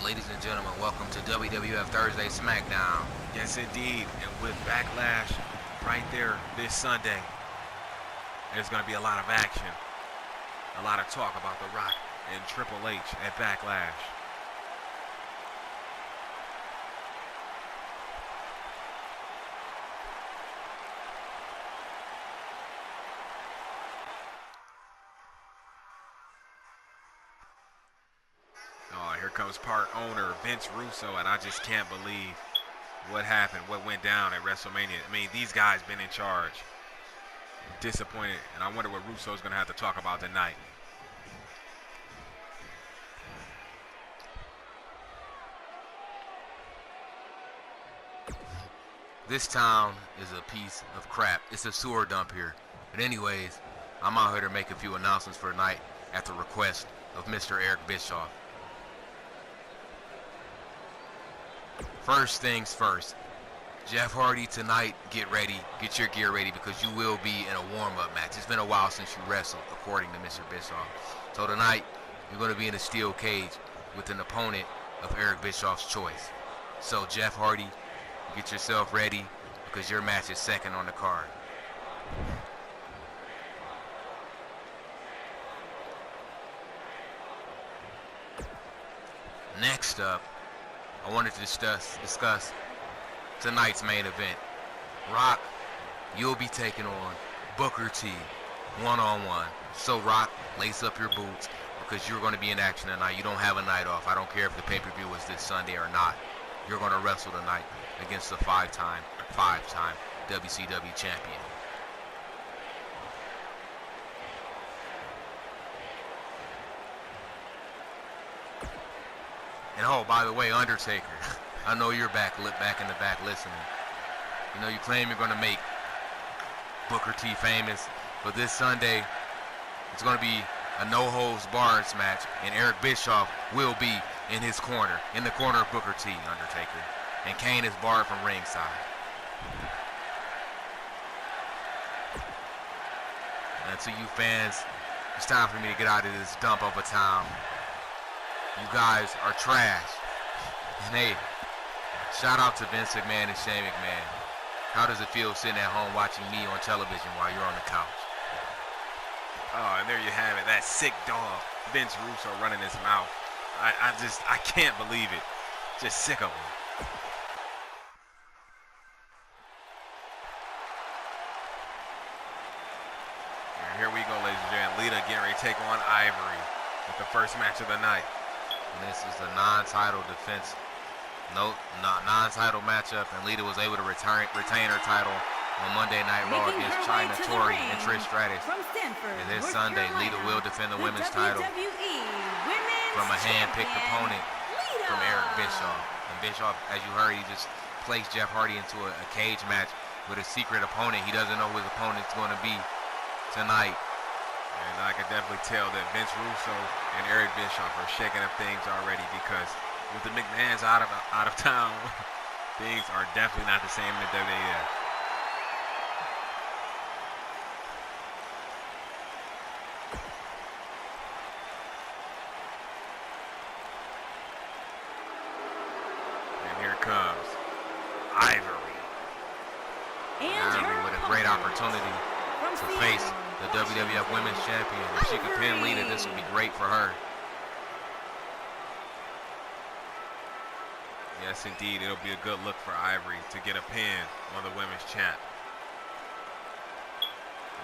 ladies and gentlemen, welcome to WWF Thursday Smackdown. Yes, indeed. And with Backlash right there this Sunday, there's going to be a lot of action. A lot of talk about The Rock and Triple H at Backlash. Oh, here comes part owner Vince Russo, and I just can't believe what happened, what went down at WrestleMania. I mean, these guys been in charge. Disappointed, and I wonder what Russo's going to have to talk about tonight. This town is a piece of crap. It's a sewer dump here. But anyways, I'm out here to make a few announcements for tonight at the request of Mr. Eric Bischoff. First things first, Jeff Hardy tonight, get ready, get your gear ready, because you will be in a warm-up match. It's been a while since you wrestled, according to Mr. Bischoff. So tonight, you're going to be in a steel cage with an opponent of Eric Bischoff's choice. So Jeff Hardy, get yourself ready, because your match is second on the card. Next up, I wanted to discuss tonight's main event. Rock, you'll be taking on Booker T one-on-one. So Rock, lace up your boots, because you're going to be in action tonight. You don't have a night off. I don't care if the pay-per-view is this Sunday or not. You're going to wrestle tonight against the five-time WCW champion. And oh, by the way, Undertaker, I know you're back in the back listening. You know, you claim you're going to make Booker T famous, but this Sunday, it's going to be a no-holds-barred match, and Eric Bischoff will be in his corner, in the corner of Booker T, Undertaker. And Kane is barred from ringside. And to you fans, it's time for me to get out of this dump of a town. You guys are trash. And hey, shout out to Vince McMahon and Shane McMahon. How does it feel sitting at home watching me on television while you're on the couch? Oh, and there you have it. That sick dog, Vince Russo, running his mouth. I can't believe it. Just sick of him. And here we go, ladies and gentlemen. Lita getting ready to take on Ivory with the first match of the night. And this is the non-title defense, non-title matchup, and Lita was able to retain her title on Monday Night Raw against China Tori and Trish Stratus. And this Sunday, Lita will defend the women's title from a hand-picked opponent from Eric Bischoff. And Bischoff, as you heard, he just placed Jeff Hardy into a cage match with a secret opponent. He doesn't know who his opponent's going to be tonight. And I can definitely tell that Vince Russo and Eric Bischoff are shaking up things already, because with the McMahons out of town, things are definitely not the same in the WWF. And here comes Ivory. Ivory with a great opportunity to face the WWF Women's Champion. If she could pin Lita, this would be great for her. Yes, indeed. It'll be a good look for Ivory to get a pin on the women's champ.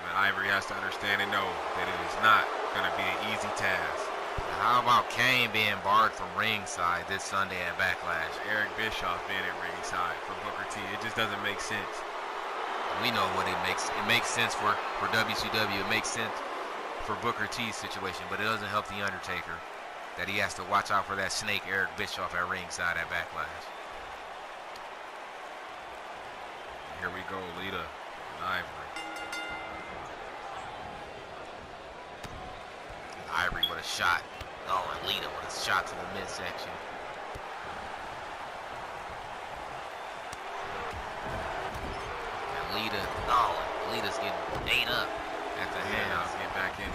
But Ivory has to understand and know that it is not going to be an easy task. How about Kane being barred from ringside this Sunday at Backlash? Eric Bischoff being at ringside for Booker T. It just doesn't make sense. We know what it makes. It makes sense for WCW. It makes sense for Booker T's situation, but it doesn't help the Undertaker that he has to watch out for that snake Eric Bischoff at ringside at Backlash. Here we go, Lita and Ivory. Ivory with a shot. Oh, and Lita with a shot to the midsection. Lita, Lita's getting ate up at the hands. Get back in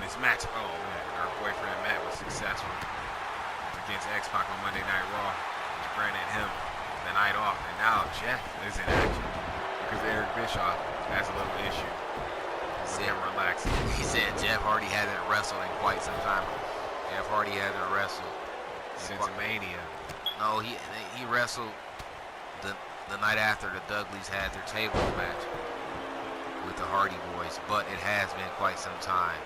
this match. Oh man, her boyfriend Matt was successful. against X-Pac on Monday Night Raw, which granted him the night off. And now Jeff is in action because Eric Bischoff has a little issue with him relaxing. He said Jeff Hardy hasn't wrestled in quite some time. Jeff Hardy hasn't wrestled since Mania. No, he wrestled the night after the Dudleys had their tables match with the Hardy Boys, but it has been quite some time.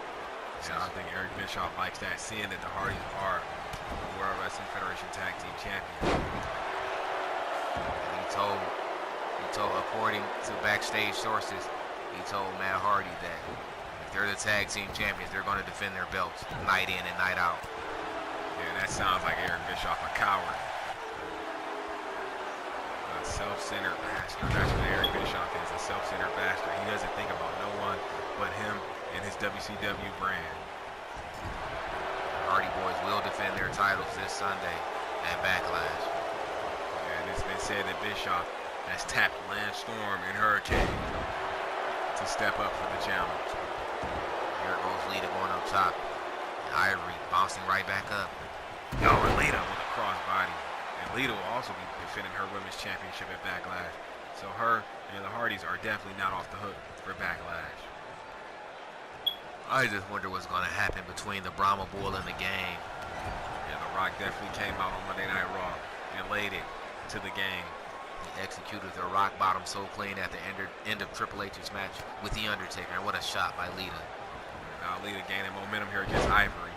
So I think Eric Bischoff likes that, seeing that the Hardys are the World Wrestling Federation Tag Team Champions. He told, according to backstage sources, he told Matt Hardy that if they're the tag team champions, they're going to defend their belts night in and night out. Yeah, that sounds like Eric Bischoff, a coward. A self-centered bastard. That's what Eric Bischoff is, a self-centered bastard. He doesn't think about no one but him and his WCW brand. The Hardy Boys will defend their titles this Sunday at Backlash. Yeah, and it's been said that Bischoff has tapped Lance Storm and Hurricane to step up for the challenge. Here goes Lita going up top. And Ivory bouncing right back up. Oh, and Lita with a crossbody. And Lita will also be defending her women's championship at Backlash. So her and the Hardys are definitely not off the hook for Backlash. I just wonder what's going to happen between the Brahma Bull and the Gang. Yeah, The Rock definitely came out on Monday Night Raw and laid it to the Gang. He executed the rock bottom so clean at the end of Triple H's match with The Undertaker. And what a shot by Lita. Now Lita gaining momentum here against Ivory.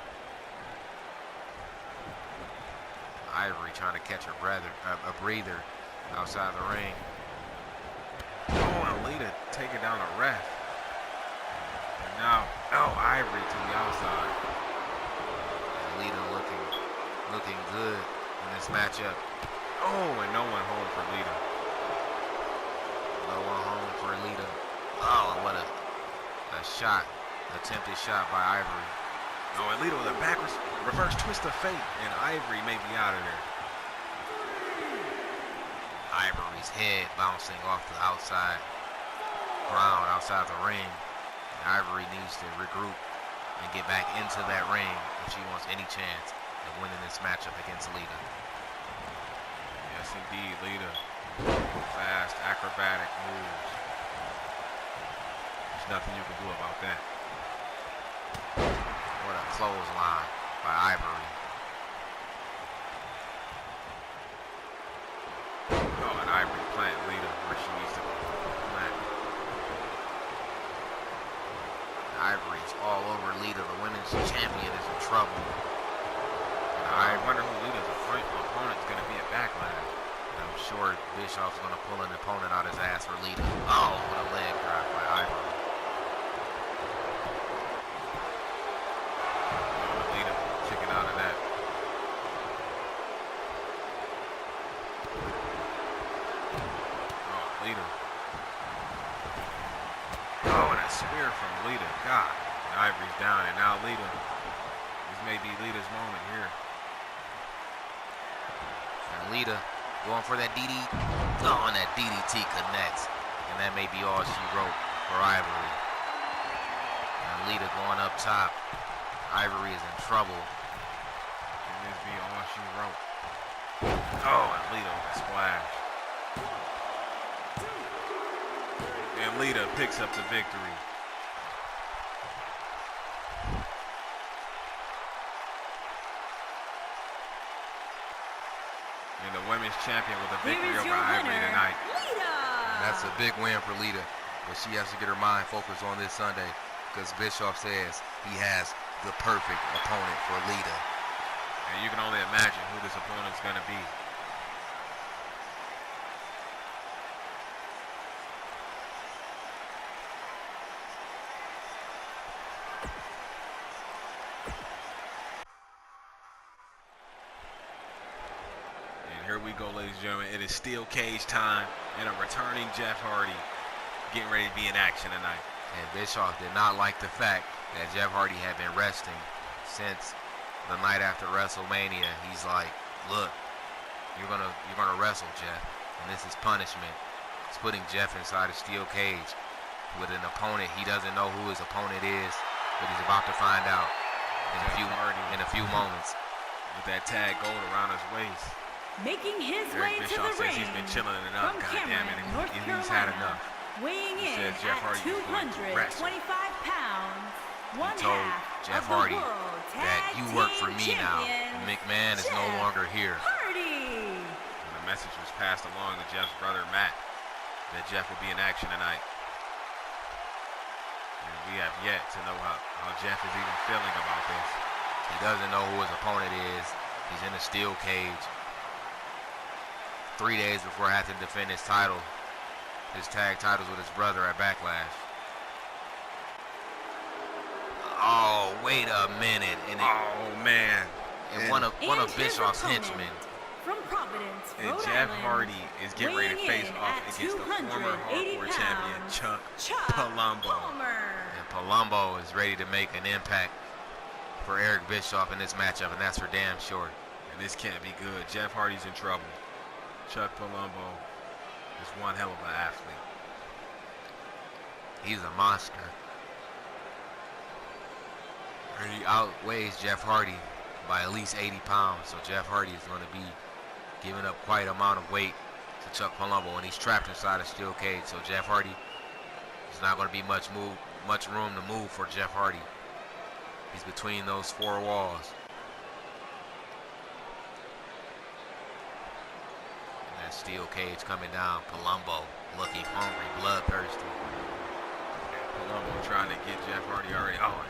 Ivory trying to catch a breather outside the ring. Oh, and Lita taking down a ref. And now, Ivory to the outside. And Lita looking good in this matchup. Oh, and no one home for Lita. No one home for Lita. Oh, and what a shot. Attempted shot by Ivory. Oh, and Lita with a backwards reverse twist of fate. And Ivory may be out of there. Ivory's head bouncing off the outside ground, outside the ring. And Ivory needs to regroup and get back into that ring if she wants any chance of winning this matchup against Lita. Yes, indeed, Lita. Fast, acrobatic moves. There's nothing you can do about that. What a clothesline by Ivory. Oh, and Ivory planting Lita where she needs to plant. Ivory's all over Lita. The women's champion is in trouble. I wonder who Lita's opponent's going to be at Backlash. I'm sure Bischoff's going to pull an opponent out his ass for Lita. Oh, what a leg drop by Ivory. Lita chicken out of that. Oh, Lita. Oh, and a spear from Lita. God. And Ivory's down, and now Lita. This may be Lita's moment here. And Lita going for that DDT. Oh, and that DDT connects. And that may be all she wrote for Ivory. And Lita going up top. Ivory is in trouble. Can this be all she wrote? Oh, and Lita with a splash. And Lita picks up the victory. And the women's champion with a victory over Ivory tonight. Lita! That's a big win for Lita. But she has to get her mind focused on this Sunday because Bischoff says he has the perfect opponent for Lita. And you can only imagine who this opponent's going to be. Here we go, ladies and gentlemen. It is steel cage time, and a returning Jeff Hardy getting ready to be in action tonight. And Bischoff did not like the fact that Jeff Hardy had been resting since the night after WrestleMania. He's like, look, you're gonna wrestle, Jeff, and this is punishment. It's putting Jeff inside a steel cage with an opponent. He doesn't know who his opponent is, but he's about to find out in a few moments. with that tag gold around his waist. Making his Eric way Bischoff to the says ring he's been chilling it up, from goddammit, Cameron, and North he's had Carolina, enough. weighing He in says Jeff at Hardy is going to wrestle. 225 pounds, one He told half Jeff of the Hardy World that Tag you work for Team me now. Champions, McMahon is no Jeff longer here. Hardy. And the message was passed along to Jeff's brother Matt that Jeff will be in action tonight. And we have yet to know how Jeff is even feeling about this. He doesn't know who his opponent is. He's in a steel cage. 3 days before having to defend his title, his tag titles with his brother at Backlash. Oh, wait a minute! And Oh man! and one of Bischoff's henchmen. From Providence, And Rhode Jeff Island, Hardy is getting ready to weighing face in off at against the former 280 hardcore champion pounds, Chuck Palumbo. Palmer. And Palumbo is ready to make an impact for Eric Bischoff in this matchup, and that's for damn sure. And this can't be good. Jeff Hardy's in trouble. Chuck Palumbo is one hell of an athlete. He's a monster. And he outweighs Jeff Hardy by at least 80 pounds. So Jeff Hardy is going to be giving up quite an amount of weight to Chuck Palumbo, and he's trapped inside a steel cage. So Jeff Hardy, there's not going to be much room to move for Jeff Hardy. He's between those four walls. And that steel cage coming down. Palumbo looking hungry, bloodthirsty. Palumbo trying to get Jeff Hardy already. Oh,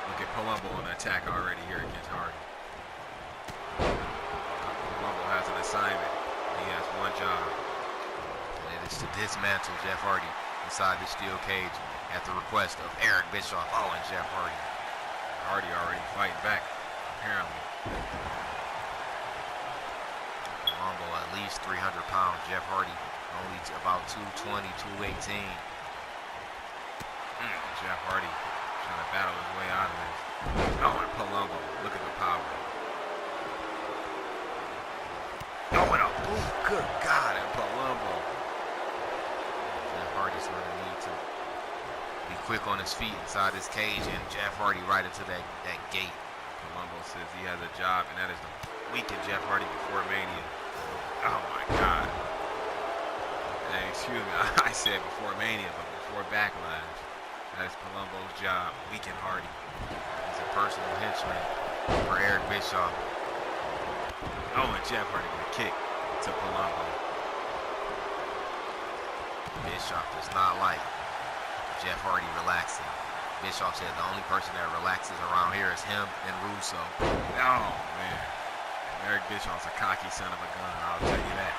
look at Palumbo on the attack already here against Hardy. Palumbo has an assignment. He has one job. And it is to dismantle Jeff Hardy inside the steel cage at the request of Eric Bischoff. Oh, and Jeff Hardy. Hardy already fighting back, apparently. Palumbo at least 300 pounds. Jeff Hardy only about 220, 218. Jeff Hardy trying to battle his way out of this. Oh, and Palumbo, look at the power. Oh, and a boot, good God, and Palumbo. Jeff Hardy's going to need to be quick on his feet inside this cage, and Jeff Hardy right into that gate. Palumbo says he has a job, and that is to weaken Jeff Hardy before Mania. Oh my God. Hey, excuse me, I said before Mania, but before Backlash. That is Palumbo's job, weaken Hardy. He's a personal henchman for Eric Bischoff. Oh, and Jeff Hardy with a kick to Palumbo. Bischoff does not like Jeff Hardy relaxing. Bischoff said the only person that relaxes around here is him and Russo. Oh, man. And Eric Bischoff's a cocky son of a gun, I'll tell you that.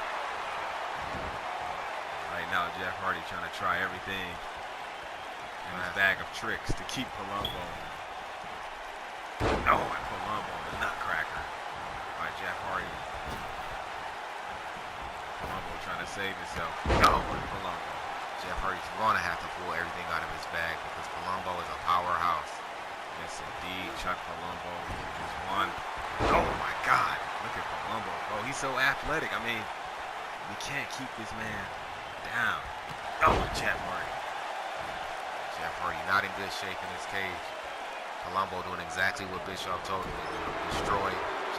Right now, Jeff Hardy trying to try everything in his bag of tricks to keep Palumbo. Oh, and Palumbo, the nutcracker by Jeff Hardy. Palumbo trying to save himself. Oh, and Palumbo. Jeff Hardy's going to have to pull everything out of his bag because Palumbo is a powerhouse. Yes, indeed. Chuck Palumbo is one. Oh, my God. Look at Palumbo. Oh, he's so athletic. I mean, we can't keep this man down. Oh, and Jeff Hardy. Jeff Hardy not in good shape in his cage. Palumbo doing exactly what Bischoff told him to do. Destroy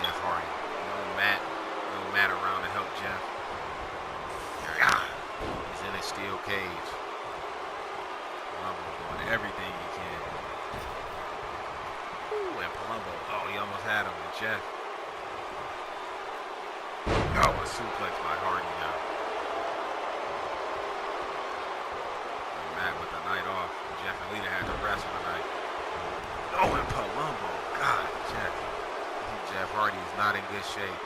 Jeff Hardy. No Matt around to help Jeff. He's in a steel cage. Palumbo doing everything he can. Ooh, and Palumbo. Oh, he almost had him. And Jeff. Oh, a suplex by Hardy now. And Matt with the night off. Jeff and Lita had to wrestle tonight. Oh, and Palumbo. God, Jeff. Jeff Hardy is not in good shape.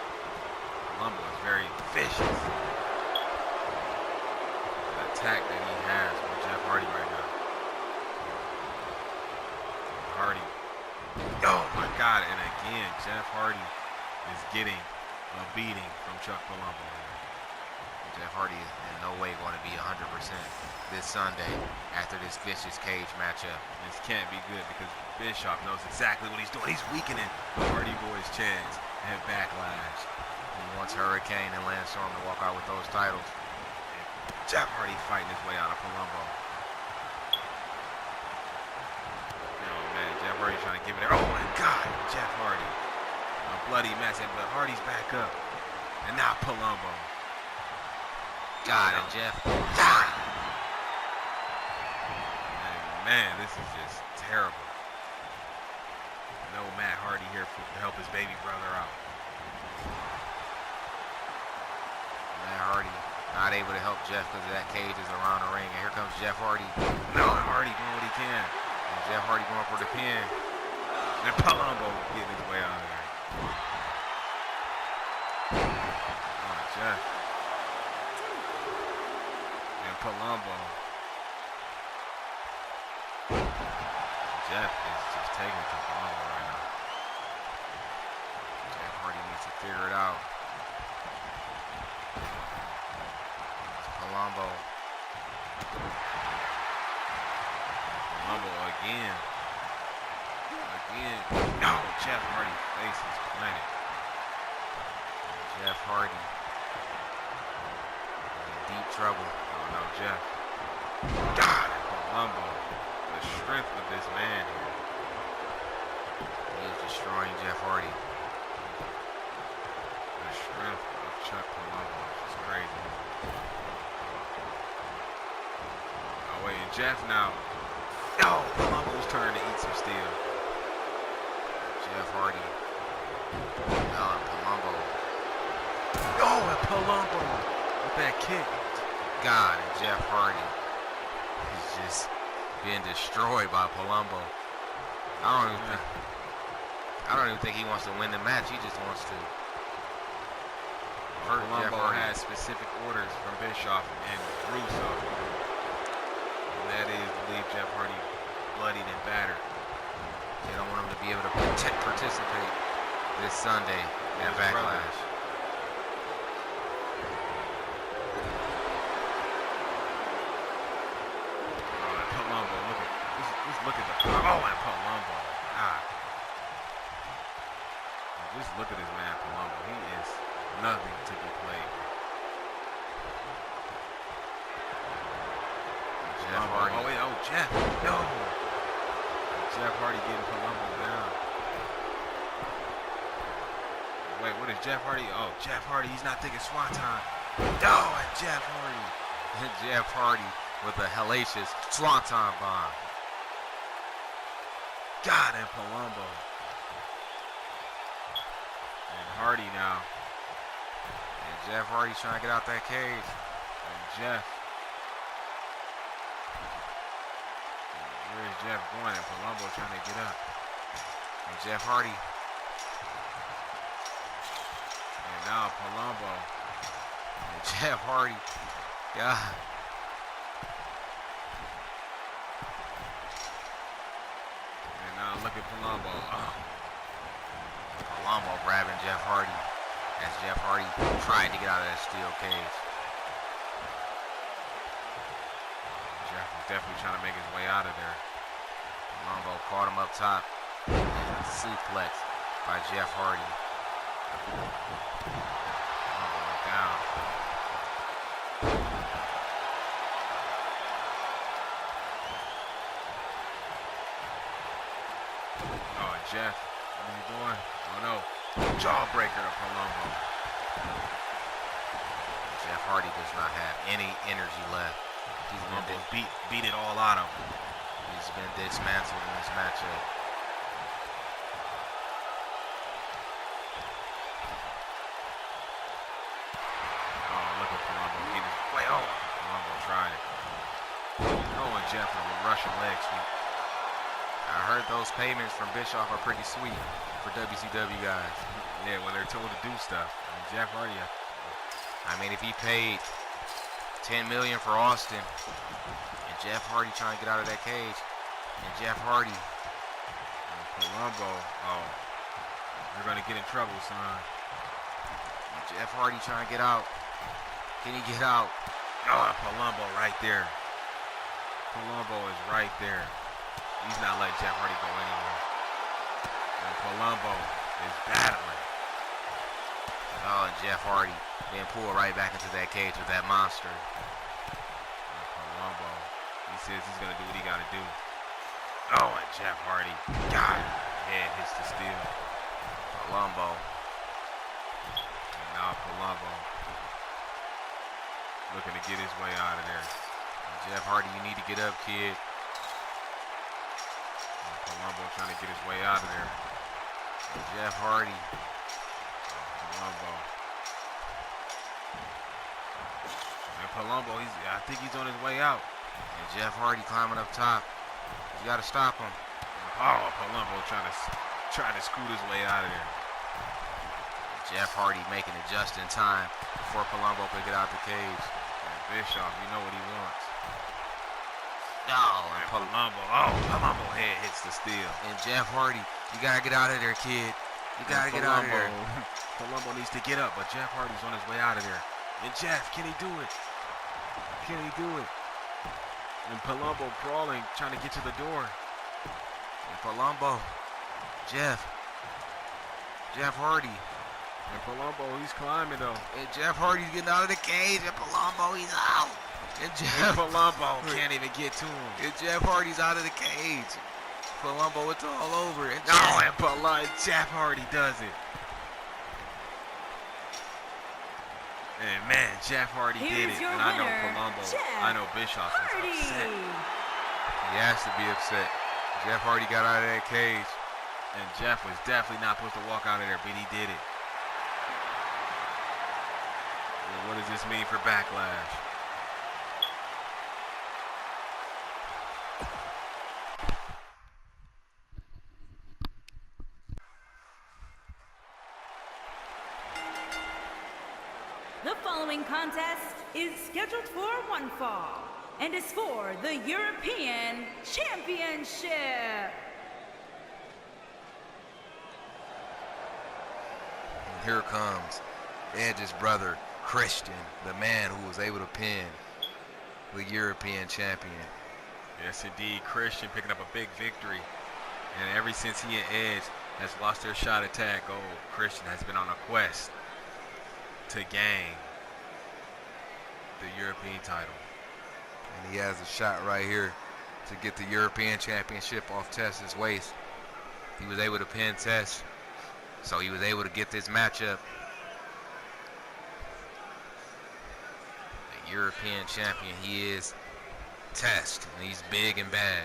Palumbo is very vicious. The attack that he has with Jeff Hardy right now. Hardy. Oh my God, and again, Jeff Hardy is getting a beating from Chuck Palumbo. Jeff Hardy is in no way going to be 100% this Sunday after this vicious cage matchup. This can't be good because Bischoff knows exactly what he's doing. He's weakening the Hardy Boys' chance at Backlash. He wants Hurricane and Lance Storm to walk out with those titles. Jeff Hardy fighting his way out of Palumbo. Oh man, Jeff Hardy trying to give it there. Oh my God, Jeff Hardy. A bloody mess, but Hardy's back up. And now Palumbo. Got it, Jeff. Man, this is just terrible. No Matt Hardy here to help his baby brother out. Matt Hardy not able to help Jeff because that cage is around the ring. And here comes Jeff Hardy. No, Hardy doing what he can. And Jeff Hardy going for the pin. And Palumbo getting his way out of there. Oh, Jeff. And Palumbo. Jeff is just taking it to Palumbo right now. Jeff Hardy needs to figure it out. It's Palumbo. Palumbo again. No, Jeff Hardy's face is planted. Jeff Hardy in deep trouble. Oh no, Jeff. God, Palumbo. The strength of this man here. He is destroying Jeff Hardy. The strength of Chuck Palumbo is crazy. Oh wait, and Jeff now. Oh, Palumbo's turning to eat some steel. Jeff Hardy. Now Palumbo. Oh, and Palumbo with that kick. God, and Jeff Hardy is just being destroyed by Palumbo. I don't even think he wants to win the match. He just wants to hurt Jeff Palumbo Hardy. has specific orders from Bischoff and Russo. And that is to leave Jeff Hardy bloodied and battered. They don't want him to be able to participate this Sunday at Backlash. Look at the and Palumbo. God. Just look at this man, Palumbo. He is nothing to be played. Jeff Hardy. Oh wait, oh Jeff. No. Jeff Hardy getting Palumbo down. Wait, what is Jeff Hardy? Oh, Jeff Hardy, he's not thinking swanton. No, and Jeff Hardy. Jeff Hardy with a hellacious swanton bomb. God, and Palumbo. And Hardy now. And Jeff Hardy's trying to get out that cage. And Jeff. Where is Jeff going? And Palumbo trying to get up. And Jeff Hardy. And now Palumbo. And Jeff Hardy. God. Now look at Palumbo. Oh. Palumbo grabbing Jeff Hardy as Jeff Hardy tried to get out of that steel cage. Jeff was definitely trying to make his way out of there. Palumbo caught him up top. And suplex by Jeff Hardy. Palumbo went down. Jeff, what are you doing? Oh no, jawbreaker to Palumbo. Jeff Hardy does not have any energy left. He's Palumbo beat it all out of him. He's been dismantled in this matchup. Oh, look at Palumbo getting his way. Oh, Palumbo tried it. Oh, and Jeff with a Russian leg sweep. I heard those payments from Bischoff are pretty sweet for WCW guys. Yeah, when they're told to do stuff. And Jeff Hardy. I mean, if he paid $10 million for Austin, and Jeff Hardy trying to get out of that cage, and Jeff Hardy. And Palumbo. Oh, you're gonna get in trouble, son. And Jeff Hardy trying to get out. Can he get out? Oh, Palumbo right there. Palumbo is right there. He's not letting Jeff Hardy go anywhere. And Palumbo is battling. Oh, and Jeff Hardy being pulled right back into that cage with that monster. And Palumbo, he says he's going to do what he got to do. Oh, and Jeff Hardy, God, head hits the steel. Palumbo. And now Palumbo looking to get his way out of there. Jeff Hardy, you need to get up, kid. And Palumbo trying to get his way out of there. Jeff Hardy. Palumbo. And Palumbo, I think he's on his way out. And Jeff Hardy climbing up top. You got to stop him. Oh, Palumbo trying to scoot his way out of there. Jeff Hardy making it just in time before Palumbo could get out the cage. And Bischoff, you know what he wants. No, And Palumbo head hits the steel. And Jeff Hardy, you got to get out of there, kid. You got to get out of there. Palumbo needs to get up, but Jeff Hardy's on his way out of there. And Jeff, can he do it? Can he do it? And Palumbo crawling, trying to get to the door. And Palumbo, Jeff Hardy. And Palumbo, he's climbing though. And Jeff Hardy's getting out of the cage. And Palumbo, he's out. And Palumbo can't even get to him. And Jeff Hardy's out of the cage. Palumbo, it's all over. And Jeff Hardy does it. And man, Jeff Hardy did it. And I know Palumbo, I know Bischoff is upset. He has to be upset. Jeff Hardy got out of that cage. And Jeff was definitely not supposed to walk out of there, but he did it. And what does this mean for Backlash? The following contest is scheduled for one fall and is for the European Championship. And here comes Edge's brother, Christian, the man who was able to pin the European champion. Yes, indeed. Christian picking up a big victory. And ever since he and Edge has lost their shot at tag gold, Christian has been on a quest to gain the European title. And he has a shot right here to get the European Championship off Tess's waist. He was able to pin Tess, so he was able to get this matchup. The European champion, he is Test, and he's big and bad.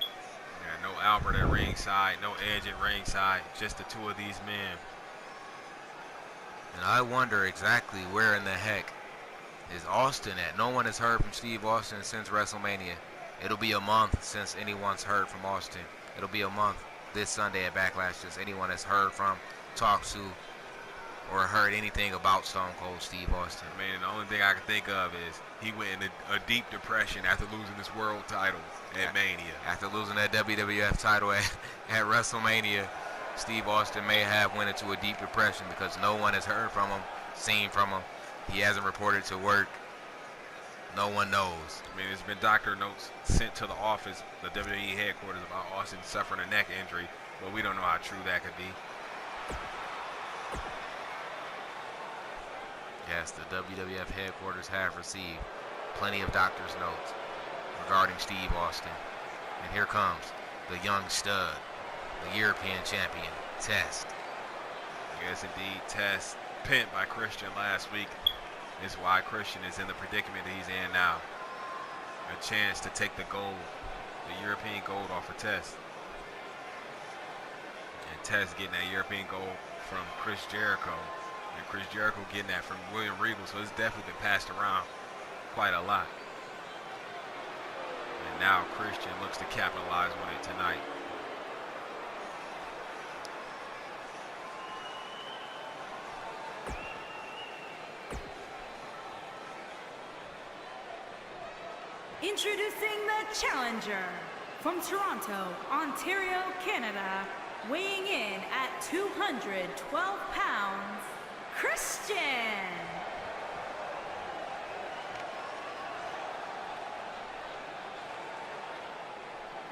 Yeah, no Albert at ringside, no Edge at ringside, just the two of these men. And I wonder exactly where in the heck is Austin at. No one has heard from Steve Austin since WrestleMania. It'll be a month since anyone's heard from Austin. It'll be a month this Sunday at Backlash since anyone has heard from, talked to, or heard anything about Stone Cold Steve Austin. I mean, the only thing I can think of is he went into a deep depression after losing his world title at Mania. After losing that WWF title at WrestleMania, Steve Austin may have went into a deep depression because no one has heard from him, seen from him. He hasn't reported to work. No one knows. I mean, there's been doctor notes sent to the office, the WWE headquarters, about Austin suffering a neck injury, but we don't know how true that could be. Yes, the WWF headquarters have received plenty of doctor's notes regarding Steve Austin. And here comes the young stud, the European champion, Test. Yes, indeed, Test, pinned by Christian last week, is why Christian is in the predicament that he's in now. A chance to take the gold, the European gold off of Test. And Test getting that European gold from Chris Jericho. And Chris Jericho getting that from William Regal, so it's definitely been passed around quite a lot. And now Christian looks to capitalize on it tonight. Introducing the challenger from Toronto, Ontario, Canada, weighing in at 212 pounds, Christian.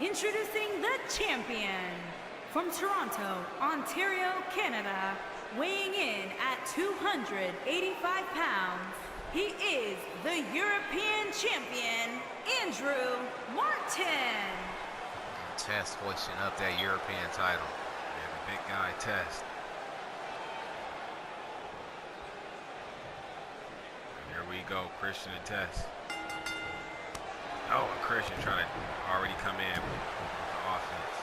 Introducing the champion from Toronto, Ontario, Canada, weighing in at 285 pounds, he is the European champion, Andrew Martin. Test hoisting up that European title. Yeah, the big guy Test. we go, Christian and Tess. Oh, and Christian trying to already come in with the offense.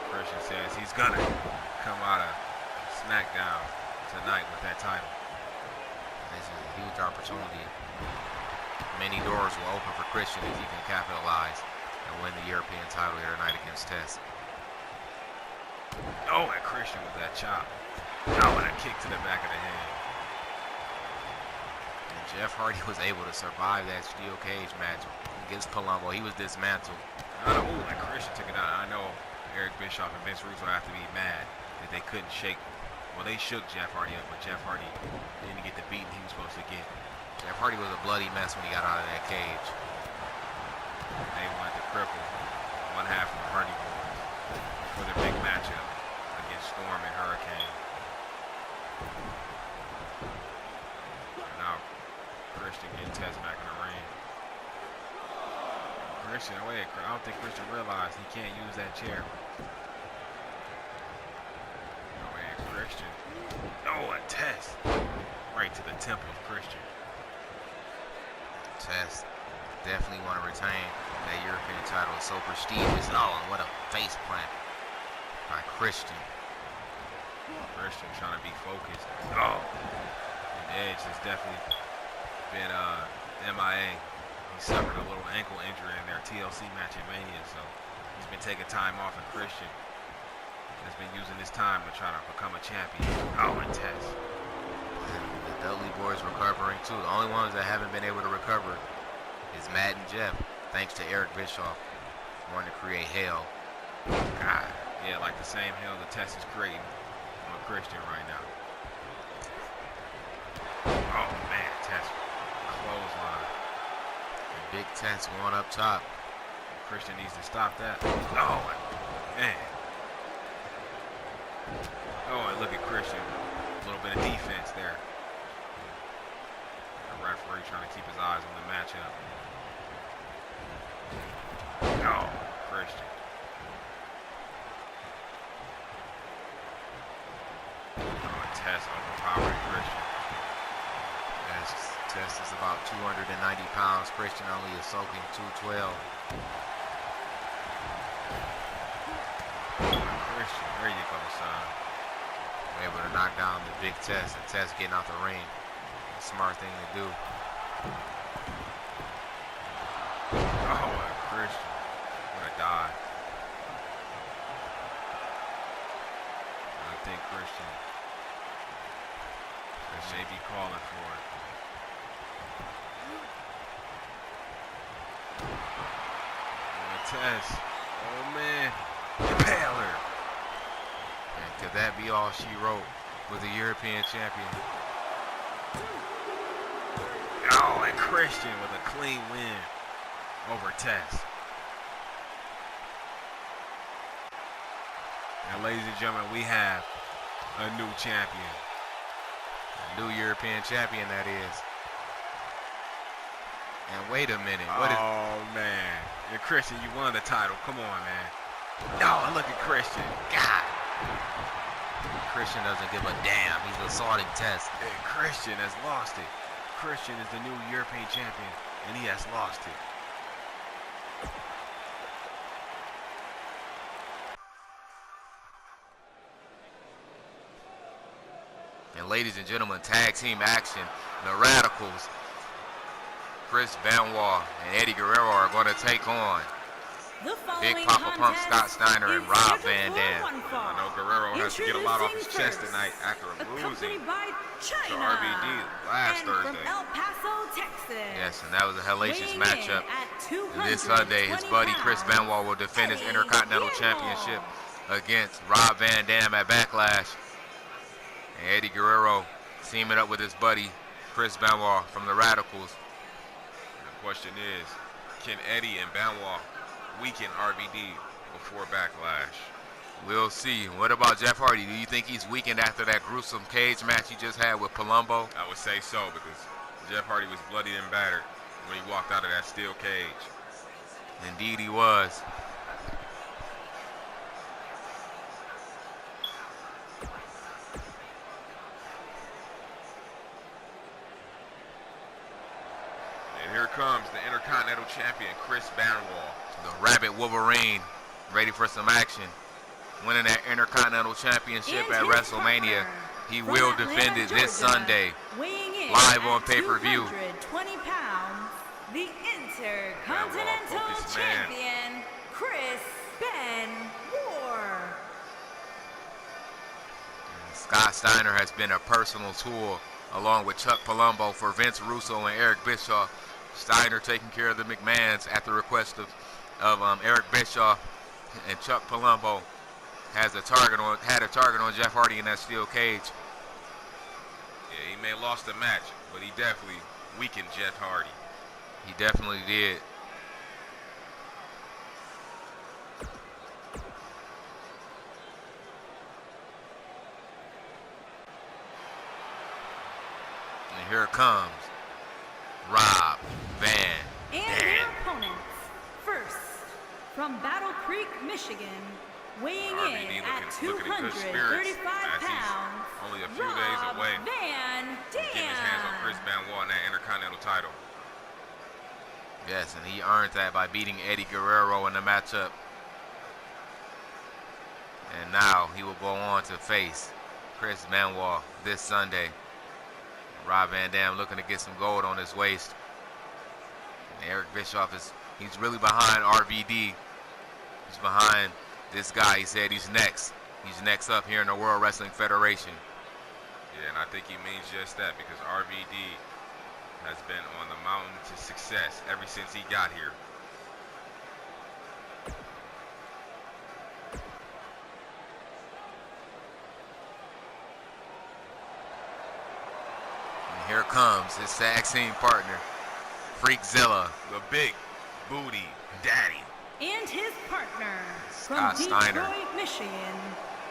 Christian says he's gonna come out of Smackdown tonight with that title. This is a huge opportunity. Many doors will open for Christian if he can capitalize and win the European title here tonight against Tess. Oh, and Christian with that chop. Oh, and a kick to the back of the head. And Jeff Hardy was able to survive that steel cage match against Palumbo. He was dismantled. Oh, and Christian took it out. I know Eric Bischoff and Vince Russo have to be mad that they couldn't shake. Well, they shook Jeff Hardy up, but Jeff Hardy didn't get the beating he was supposed to get. Jeff Hardy was a bloody mess when he got out of that cage. They wanted to cripple one half of the Hardy Boys for their big matchup against Storm and Hurricane. And now Christian getting Tess back in the ring. Christian, wait, I don't think Christian realized he can't use that chair. Oh, and Christian. Oh, a Tess. Right to the temple of Christian. Tess definitely want to retain that European title. It's so prestigious. Oh, and what a face plant by Christian. Christian trying to be focused. Oh, and Edge has definitely been MIA. He suffered a little ankle injury in their TLC match at Mania, so he's been taking time off, and Christian has been using this time to try to become a champion. Oh, and Tess. The Dudley Boys recovering too. The only ones that haven't been able to recover is Matt and Jeff, thanks to Eric Bischoff wanting to create hell. God, yeah, like the same hell that Tess is creating on Christian right now. Oh man, Tess clothesline. And Big Tess going up top. Christian needs to stop that. Oh man. Oh, and look at Christian. A little bit of defense there. The referee trying to keep his eyes on the matchup. Oh, Christian. Oh, Tess overpowering Christian. Tess is about 290 pounds. Christian only is soaking 212. Christian, there you go, son. Able to knock down the Big Tess, and Tess getting out the ring. Smart thing to do. Oh, Christian. What a dive. I think Christian may be calling for it. Oh, Tess. Oh, man. Impaler. And could that be all she wrote with the European champion? Oh, and Christian with a clean win over Tess. And ladies and gentlemen, we have a new champion. A new European champion, that is. And wait a minute. Oh, man. And Christian, you won the title. Come on, man. No, look at Christian. God. Christian doesn't give a damn. He's assaulting Tess. And Christian has lost it. Christian is the new European champion, and he has lost it. And ladies and gentlemen, tag team action. The Radicals, Chris Benoit and Eddie Guerrero are going to take on Big Papa Pump Scott Steiner and Rob Van Dam. I know Guerrero has to get a lot off his chest tonight after losing to RVD last Thursday. El Paso, Texas. Yes, and that was a hellacious matchup. And this Sunday, his buddy Chris Benoit will defend his Intercontinental Championship against Rob Van Dam at Backlash. And Eddie Guerrero teaming up with his buddy Chris Benoit from the Radicals. And the question is, can Eddie and Benoit weaken RVD before Backlash? We'll see. What about Jeff Hardy? Do you think he's weakened after that gruesome cage match he just had with Palumbo? I would say so, because Jeff Hardy was bloodied and battered when he walked out of that steel cage. Indeed he was. here comes the Intercontinental Champion, Chris Benoit. The Rabbit Wolverine, ready for some action. Winning that Intercontinental Championship at WrestleMania. He will defend it this Sunday. Live on pay-per-view. 220 pounds, the Intercontinental Champion, Chris Benoit. Scott Steiner has been a personal tool along with Chuck Palumbo for Vince Russo and Eric Bischoff. Steiner taking care of the McMahons at the request of Eric Bischoff, and Chuck Palumbo had a target on Jeff Hardy in that steel cage. Yeah, he may have lost the match, but he definitely weakened Jeff Hardy. He definitely did. And here it comes Rob Van And Dam. their opponents. First, from Battle Creek, Michigan, weighing RVD in at looking in good spirits 235 as he's pounds, only a few Rob days away Van getting his hands on Chris Dam. Benoit in that Intercontinental title. Yes, and he earned that by beating Eddie Guerrero in the matchup. And now he will go on to face Chris Benoit this Sunday. Rob Van Dam looking to get some gold on his waist. And Eric Bischoff he's really behind RVD. He's behind this guy. He said he's next. He's next up here in the World Wrestling Federation. Yeah, and I think he means just that because RVD has been on the mountain to success ever since he got here. And here comes his tag team partner, Freakzilla. The big booty daddy. And his partner Scott from Steiner. Detroit, Michigan,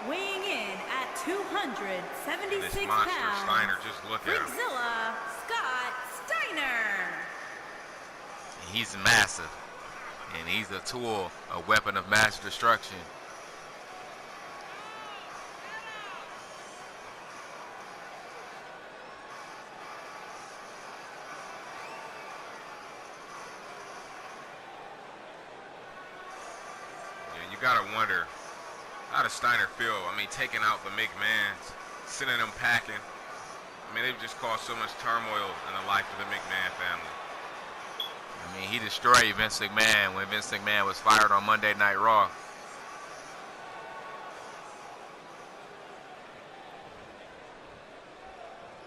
weighing in at 276 This monster pounds, Steiner, just look at him. Freakzilla Scott Steiner. He's massive, and he's a tool, a weapon of mass destruction. Yeah, you gotta wonder, how does Steiner feel? I mean, taking out the McMahons, sending them packing. I mean, they've just caused so much turmoil in the life of the McMahon family. I mean, he destroyed Vince McMahon when Vince McMahon was fired on Monday Night Raw.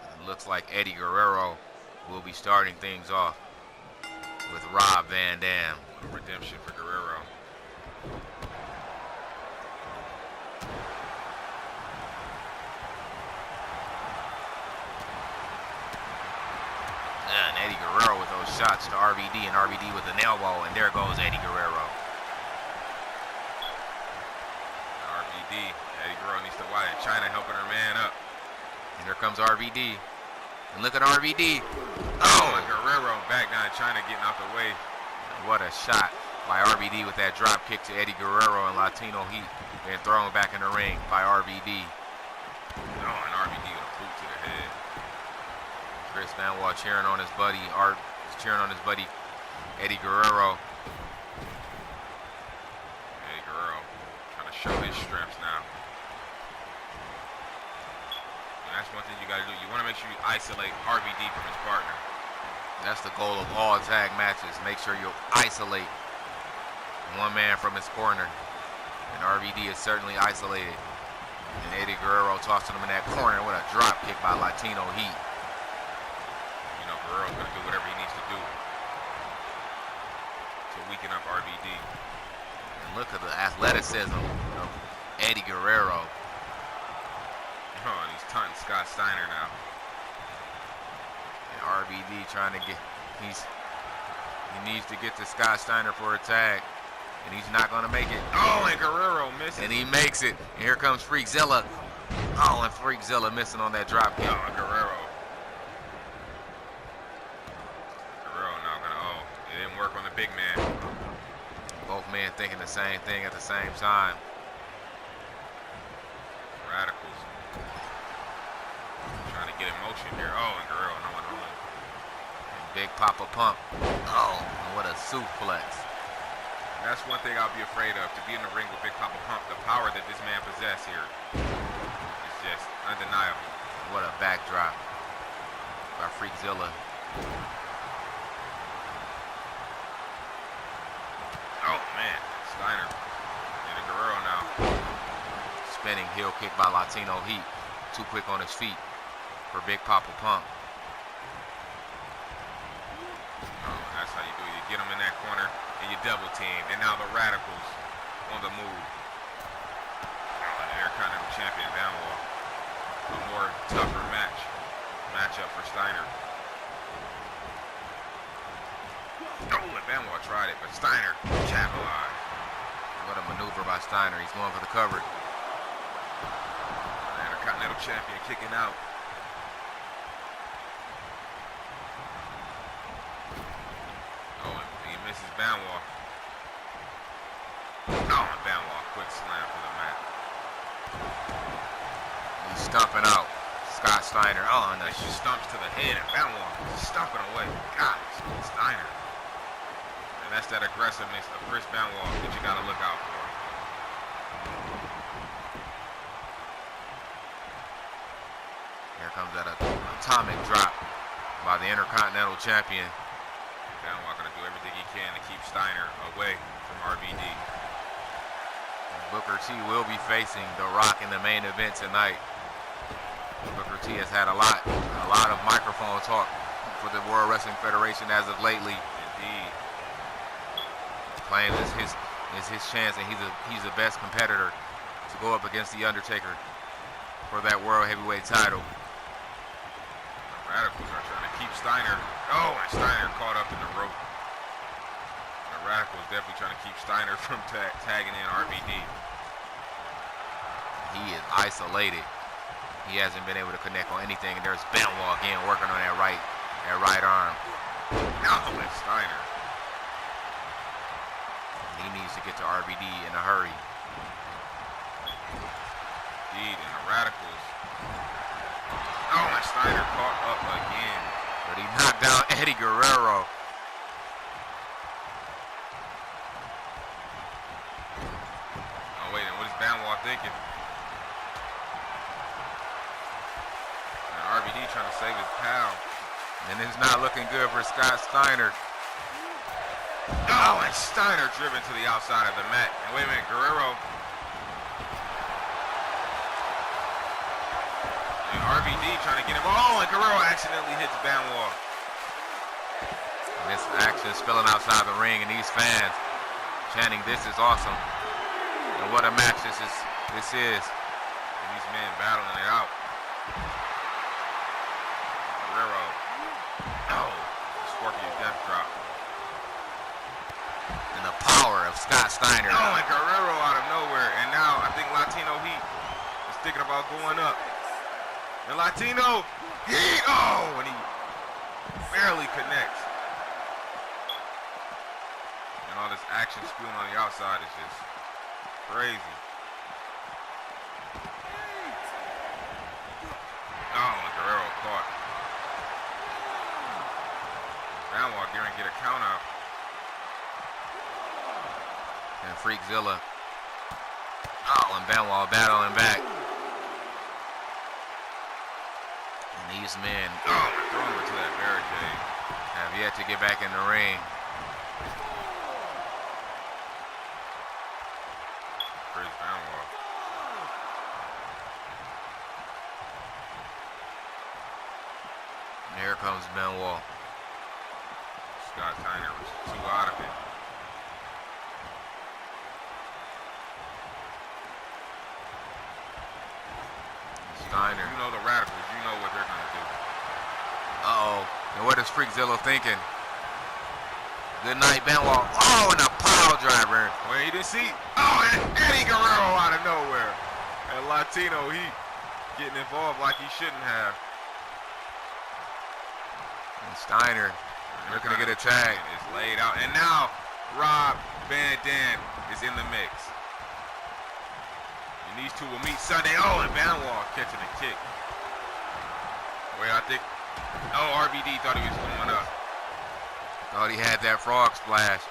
It looks like Eddie Guerrero will be starting things off with Rob Van Dam. A redemption for Guerrero. And Eddie Guerrero with those shots to RVD, and RVD with an elbow, and there goes Eddie Guerrero. RVD, Eddie Guerrero needs to watch it. China helping her man up. And here comes RVD. And look at RVD. Oh, and Guerrero back down. China getting out the way. What a shot by RVD with that drop kick to Eddie Guerrero and Latino Heat. Then thrown back in the ring by RVD. Oh, and RVD with a boot to the head. Chris Benoit cheering on his buddy, Eddie Guerrero. Eddie Guerrero trying to show his strengths now. And that's one thing you got to do. You want to make sure you isolate RVD from his partner. That's the goal of all tag matches. Make sure you isolate one man from his corner. And RVD is certainly isolated. And Eddie Guerrero tossing him in that corner with a drop kick by Latino Heat. You know, Guerrero's going to do whatever he needs to do to weaken up RVD. And look at the athleticism of Eddie Guerrero. Oh, and he's taunting Scott Steiner now. And RVD trying to get, he needs to get to Scott Steiner for a tag. And he's not going to make it. Oh, and Guerrero misses. And he makes it. And here comes Freakzilla. Oh, and Freakzilla missing on that drop kick. Oh, and Guerrero. Guerrero now going to, it didn't work on the big man. Both men thinking the same thing at the same time. Radicals. Trying to get in motion here. Oh, and Guerrero, no one. Big Papa Pump. Oh, what a suplex. That's one thing I'll be afraid of, to be in the ring with Big Papa Pump. The power that this man possesses here is just undeniable. What a backdrop by Freakzilla. Oh, man. Steiner. And a Guerrero now. Spinning heel kick by Latino Heat. Too quick on his feet for Big Papa Pump. Oh, that's how you do it. You get him in that corner and you double team. And now the Radicals on the move. Oh, and the Intercontinental Champion Benoit. A more tougher matchup for Steiner. Oh, and Benoit tried it, but Steiner capitalized. What a maneuver by Steiner. He's going for the cover. The Intercontinental Champion kicking out. Oh, and he misses Benoit. Oh, and Benoit quick slam for the mat. He's stumping out Scott Steiner. Oh, and She stumps to the head, and Benoit stumping away. God, Steiner. And that's that aggressiveness of Chris Benoit that you got to look out for. Here comes that atomic drop by the Intercontinental Champion. Benoit going to do everything he can to keep Steiner away from RVD. Booker T will be facing The Rock in the main event tonight. Booker T has had a lot of microphone talk for the World Wrestling Federation as of lately. Indeed. Claims it's his chance, and he's the best competitor to go up against The Undertaker for that World Heavyweight title. The Radicals are trying to keep Steiner. Oh, and Steiner caught up in the rope. The Radicals definitely trying to keep Steiner from tagging in RVD. He is isolated. He hasn't been able to connect on anything. And there's Benoit again working on that right arm. Oh, and Steiner. He needs to get to RVD in a hurry. Indeed, and the Radicals. Oh, and Steiner caught up again. But he knocked down Eddie Guerrero. Oh, wait, and what is Benoit thinking? And RVD trying to save his pal. And it's not looking good for Scott Steiner. Oh, and Steiner driven to the outside of the mat. And wait a minute, Guerrero. And RVD trying to get him. Oh, and Guerrero accidentally hits Benoit. This action is spilling outside the ring, and these fans chanting, "This is awesome." And what a match this is. And these men battling it out. Guerrero. Oh, Scorpion death drop. And the power of Scott Steiner. Oh, and Guerrero out of nowhere. And now I think Latino Heat is thinking about going up. And Latino Heat. Oh, and he barely connects. And all this action spewing on the outside is just crazy. Oh, and Guerrero caught. Benoit going to get a count out. And Freakzilla. Oh, and Benoit battling back. And these men Throwing him to that barricade. have yet to get back in the ring. Chris Benoit. And here comes Benoit. Scott Steiner was too out of it. Steiner. You know the Radicals, you know what they're going to do. Uh-oh. And what is Freakzilla thinking? Good night, Benoit. Oh, and a pile driver. Well, you didn't see. Oh, and Eddie Guerrero out of nowhere. And Latino Heat getting involved like he shouldn't have. And Steiner looking to get a tag. It's laid out. And now Rob Van Dam is in the mix. And these two will meet Sunday. Oh, and Benoit catching a kick. Wait, I think. Oh, RVD thought he was going up. Thought he had that frog splash.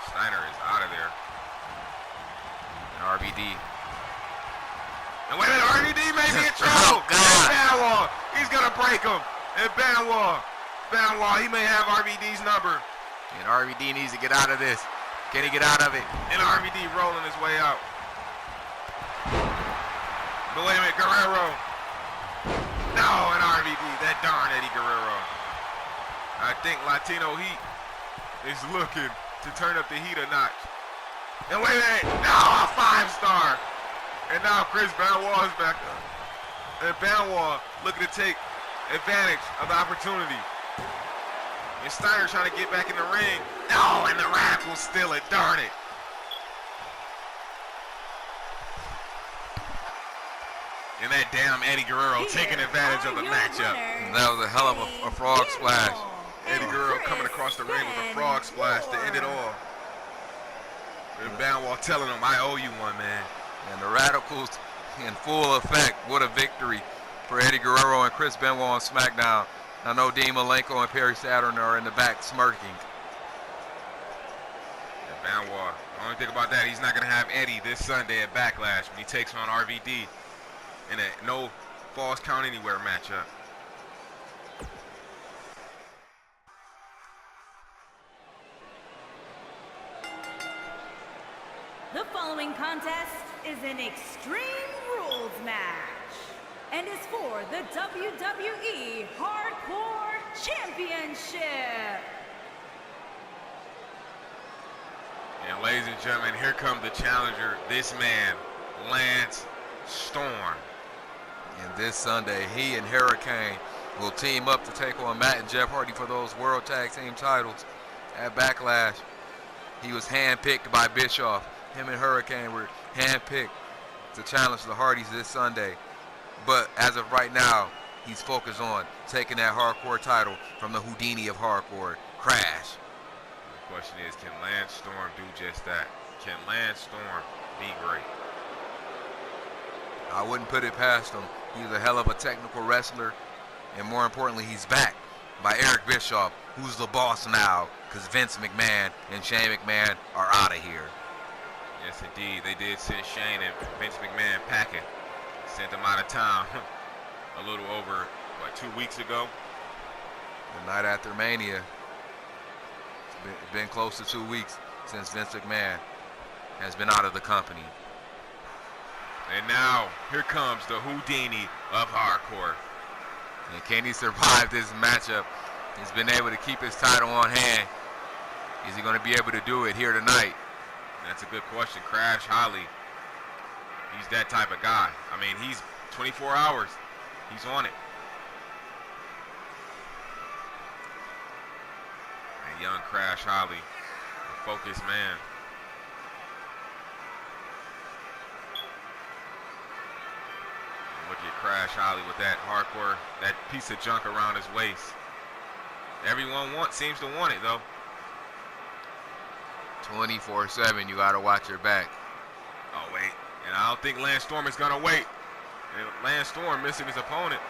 Steiner is out of there. And RVD. And wait a minute, RVD may be in trouble. Oh, God. And Benoit, he's going to break him. And Benoit, he may have RVD's number. And RVD needs to get out of this. Can he get out of it? And RVD rolling his way out. But wait a minute, Guerrero. No, and RVD, that darn Eddie Guerrero. I think Latino Heat is looking to turn up the heat a notch. And wait a minute, no, a 5-star. And now Chris Benoit is back up. And Benoit looking to take advantage of the opportunity. And Steiner trying to get back in the ring. No, and the Rap will steal it, darn it. And that damn Eddie Guerrero taking advantage of the matchup. That was a hell of a frog splash. Eddie Guerrero coming across the ring with a frog splash to end it all. And Benoit telling him, I owe you one, man. And the Radicals in full effect. What a victory for Eddie Guerrero and Chris Benoit on SmackDown. I know Dean Malenko and Perry Saturn are in the back smirking. And Benoit, the only thing about that, he's not going to have Eddie this Sunday at Backlash when he takes on RVD in a no Falls Count Anywhere matchup. The following contest is an Extreme Rules match and is for the WWE Hardcore Championship. And ladies and gentlemen, here comes the challenger, this man, Lance Storm. And this Sunday, he and Hurricane will team up to take on Matt and Jeff Hardy for those World Tag Team titles at Backlash. He was handpicked by Bischoff. Him and Hurricane were handpicked to challenge the Hardys this Sunday. But as of right now, he's focused on taking that hardcore title from the Houdini of hardcore, Crash. The question is, can Lance Storm do just that? Can Lance Storm be great? I wouldn't put it past him. He's a hell of a technical wrestler. And more importantly, he's backed by Eric Bischoff, who's the boss now, because Vince McMahon and Shane McMahon are out of here. Yes, indeed. They did send Shane and Vince McMahon packing. Sent them out of town a little over, 2 weeks ago? The night after Mania. It's been close to 2 weeks since Vince McMahon has been out of the company. And now, here comes the Houdini of hardcore. And can he survive this matchup? He's been able to keep his title on hand. Is he going to be able to do it here tonight? That's a good question. Crash Holly, he's that type of guy. I mean, he's 24 hours. He's on it. And young Crash Holly, a focused man. And look at Crash Holly with that hardcore, that piece of junk around his waist. Everyone seems to want it, though. 24/7, you got to watch your back. Oh, wait. And I don't think Lance Storm is going to wait. And Lance Storm missing his opponent.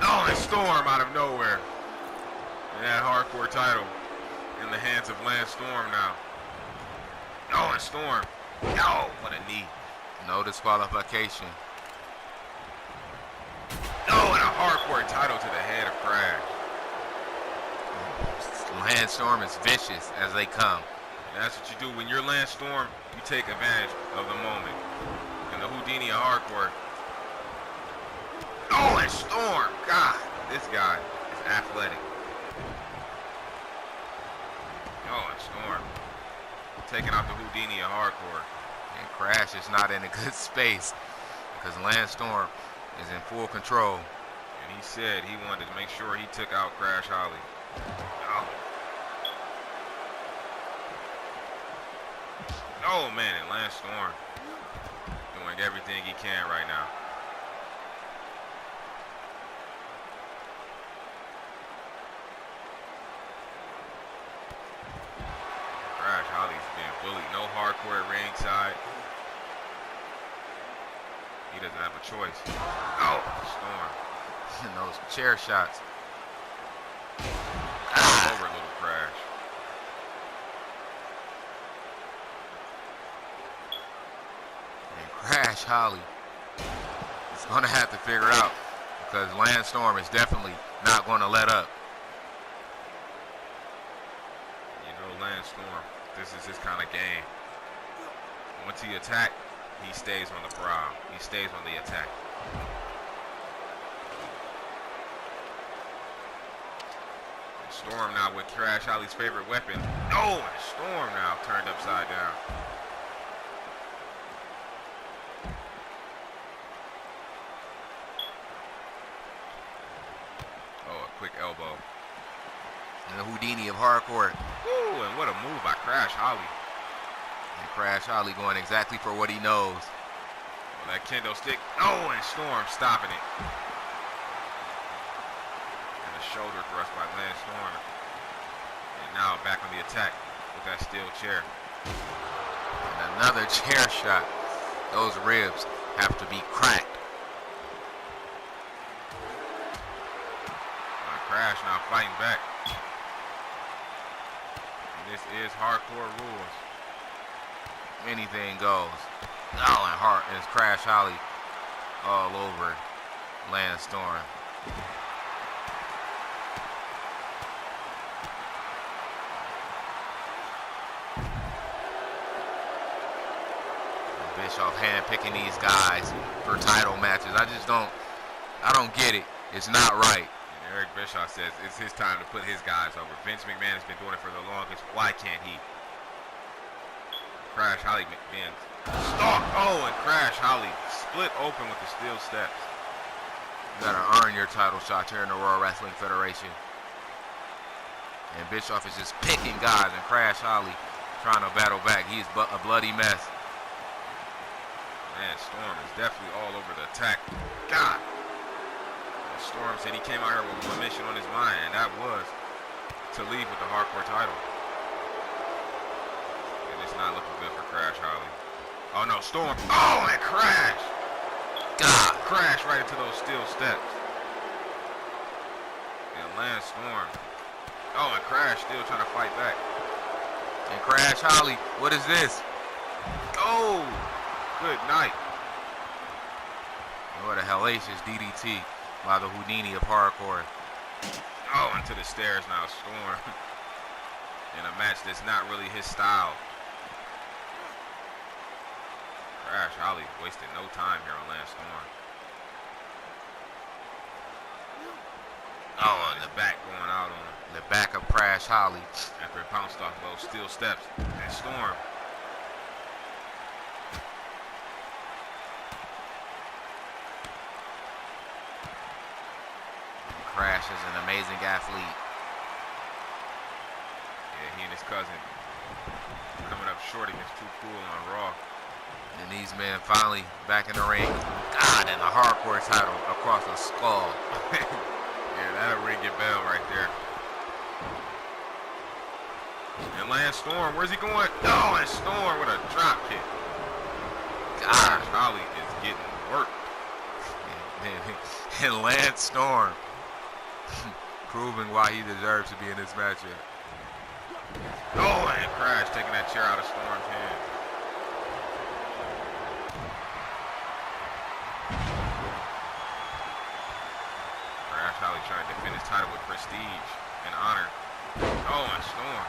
Oh, and Storm out of nowhere. And that hardcore title in the hands of Lance Storm now. Oh, and Storm. Oh, what a knee. No disqualification. Oh, and a hardcore title to the head of Crash. Lance Storm is vicious as they come. And that's what you do. When you're Lance Storm, you take advantage of the moment. And the Houdini of hardcore. Oh, and Storm. God, this guy is athletic. Oh, and Storm. Taking out the Houdini of hardcore. And Crash is not in a good space because Lance Storm is in full control. And he said he wanted to make sure he took out Crash Holly. Oh. Oh, man, and Lance Storm doing everything he can right now. Crash Holly's being bullied. No hardcore at ringside. He doesn't have a choice. Oh, Storm. And those chair shots. Over little Crash. Holly is going to have to figure out, because Lance Storm is definitely not going to let up. You know, Lance Storm, this is his kind of game. Once he attacks, he stays on the prowl. He stays on the attack. Storm now with Crash Holly's favorite weapon. Oh, and Storm now turned upside down. Oh, a quick elbow. And the Houdini of hardcore. Ooh, and what a move by Crash Holly. And Crash Holly going exactly for what he knows. Well, that kendo stick. Oh, and Storm stopping it. And a shoulder thrust by Lance Storm. And now back on the attack with that steel chair. And another chair shot. Those ribs have to be cracked. Crash now fighting back. And this is hardcore rules. Anything goes. Oh, and Hart is Crash Holly all over Lance Storm. Bischoff handpicking these guys for title matches. I don't get it. It's not right. And Eric Bischoff says it's his time to put his guys over. Vince McMahon has been doing it for the longest. Why can't he? Crash Holly being stalked. Oh, and Crash Holly split open with the steel steps. You gotta earn your title shot here in the World Wrestling Federation. And Bischoff is just picking guys, and Crash Holly trying to battle back. He's a bloody mess. Man, Storm is definitely all over the attack. God. And Storm said he came out here with one mission on his mind, and that was to leave with the hardcore title. And it's not looking good for Crash Holly. Oh no, Storm. Oh, and Crash. God. Crash right into those steel steps. And Lance Storm. Oh, and Crash still trying to fight back. And Crash Holly, what is this? Oh, good night. What a hellacious DDT by the Houdini of hardcore. Oh, into the stairs now, Storm. In a match that's not really his style. Crash Holly wasted no time here on Lance Storm. Oh, and the back going out on him. The back of Crash Holly. After it bounced off those steel steps. And Storm. Crash is an amazing athlete. Yeah, he and his cousin coming up short against Too Cool on Raw. And these men finally back in the ring. God, and a hardcore title across the skull. Yeah, that'll ring your bell right there. And Lance Storm, where's he going? Oh, and Storm with a drop kick. Gosh, Holly is getting worked. And Lance Storm proving why he deserves to be in this matchup. Oh, and Crash taking that chair out of Storm's hand. Crash Holly trying to defend his title with prestige and honor. Oh, and Storm.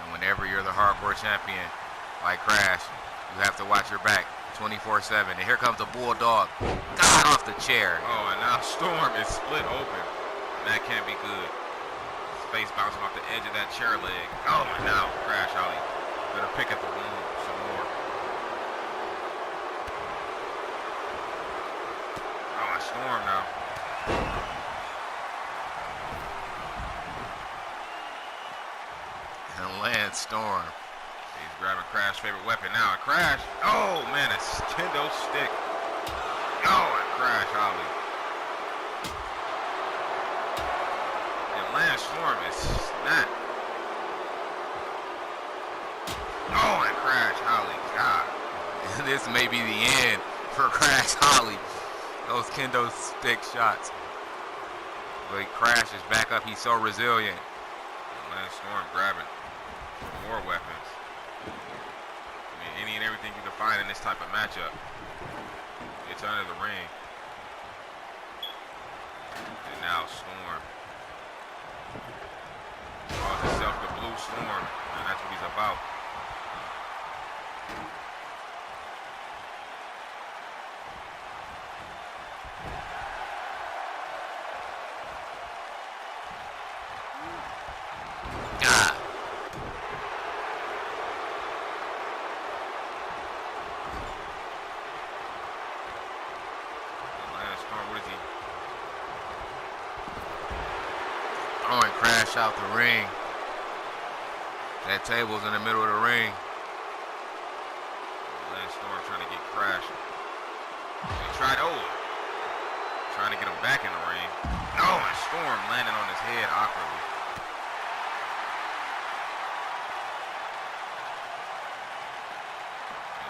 And whenever you're the hardcore champion, like Crash, you have to watch your back 24/7. And here comes the Bulldog. God, off the chair. Oh, and now Storm is split open. That can't be good. His face bouncing off the edge of that chair leg. Oh, and now Crash Holly better pick at the wound some more. Oh, and Storm now. And Lance Storm. He's grabbing Crash's favorite weapon now. And Crash. Oh, man, a kendo stick. Oh, and Crash Holly. And Lance Storm is snapped. Oh, and Crash Holly. God. This may be the end for Crash Holly. Those kendo stick shots. But Crash is back up. He's so resilient. And Lance Storm grabbing More weapons. I mean, any and everything you can find in this type of matchup. It's under the ring. And now Storm. Calls himself the Blue Storm. And that's what he's about. Throwing Crash out the ring. That table's in the middle of the ring. Lance Storm trying to get Crash. He tried, trying to get him back in the ring. Oh, and Storm landing on his head awkwardly.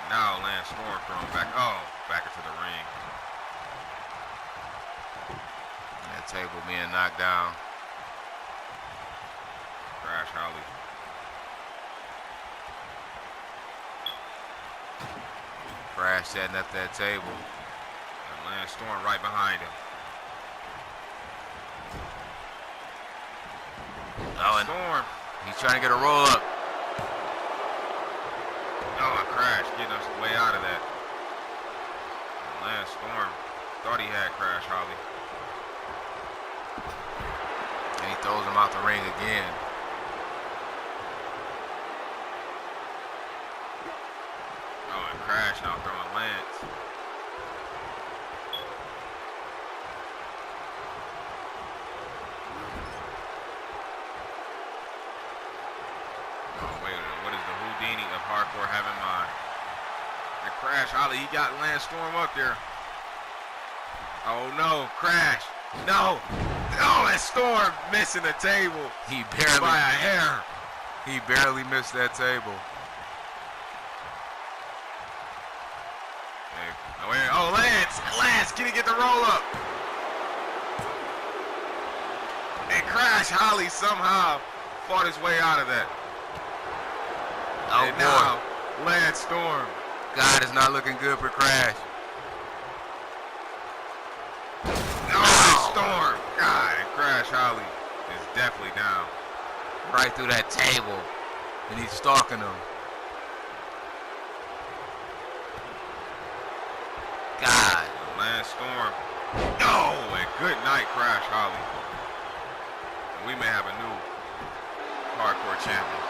And now Lance Storm throwing back into the ring. That table being knocked down. Crash Holly. Crash setting up that table. And Lance Storm right behind him. Oh, and Storm. He's trying to get a roll up. Oh, Crash getting us way out of that. And Lance Storm thought he had Crash Holly. And he throws him out the ring again. Oh, and Crash now throwing Lance. Oh, wait a minute. What does the Houdini of hardcore have in mind? And Crash Holly, he got Lance Storm up there. Oh, no. Crash. No. Oh, and Storm missing the table. He barely By a hair. He barely missed that table. Oh, Lance, can he get the roll up? And Crash Holly somehow fought his way out of that. Oh, and boy. now, Lance Storm. God, it's not looking good for Crash. Oh, Storm. God, and Crash Holly is definitely down. Right through that table. And he's stalking him. God. Lance Storm. Oh, and good night, Crash Holly. And we may have a new hardcore champion.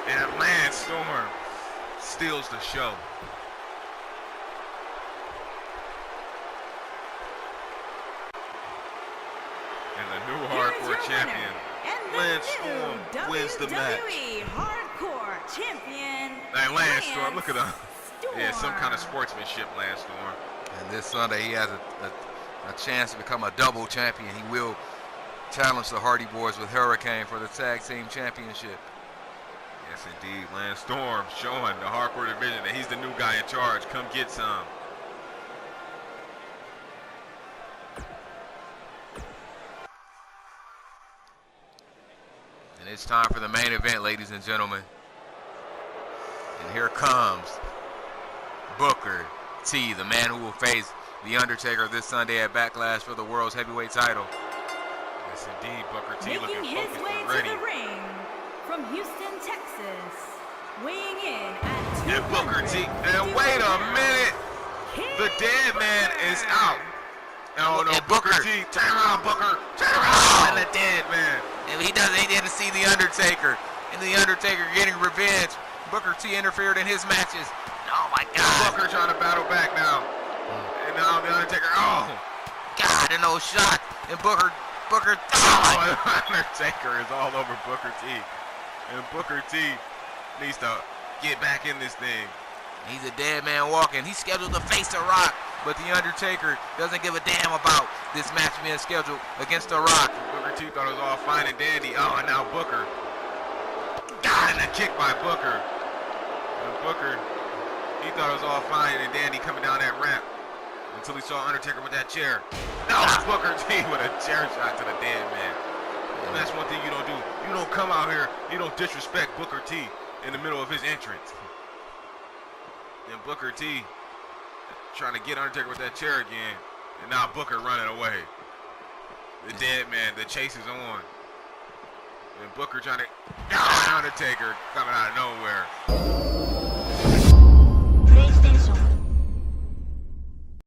And Lance Storm steals the show. And the new hardcore champion, Lance Storm, wins the match. Hardcore champion. Hey, Lance Storm, look at him. Yeah, some kind of sportsmanship, Lance Storm. And this Sunday he has a chance to become a double champion. He will challenge the Hardy Boys with Hurricane for the Tag Team Championship. Yes, indeed. Lance Storm showing the hardcore division that he's the new guy in charge. Come get some. And it's time for the main event, ladies and gentlemen. And here comes Booker T, the man who will face The Undertaker this Sunday at Backlash for the World's Heavyweight title. Yes, indeed. Booker T Making looking his focused way and to ready. the ring from Houston, Texas, weighing in at And Booker T. And wait a minute. The dead man is out. Oh, no. And Booker Booker. T. Turn around, Booker. Turn around. And the dead man. And he didn't see The Undertaker. And The Undertaker getting revenge. Booker T interfered in his matches. Oh my God. Booker trying to battle back now. And now The Undertaker. Oh. God, and no shot. And Booker. Oh, and Undertaker is all over Booker T. And Booker T needs to get back in this thing. He's a dead man walking. He's scheduled to face The Rock, but The Undertaker doesn't give a damn about this match being scheduled against The Rock. Booker T thought it was all fine and dandy. Oh, and now Booker. God, and a kick by Booker. And Booker, he thought it was all fine and dandy coming down that ramp until he saw Undertaker with that chair. No, Booker T with a chair shot to the dead man. And that's one thing you don't do. You don't come out here, you don't disrespect Booker T in the middle of his entrance. And Booker T trying to get Undertaker with that chair again. And now Booker running away. The dead man, the chase is on. And Booker trying to, Undertaker coming out of nowhere.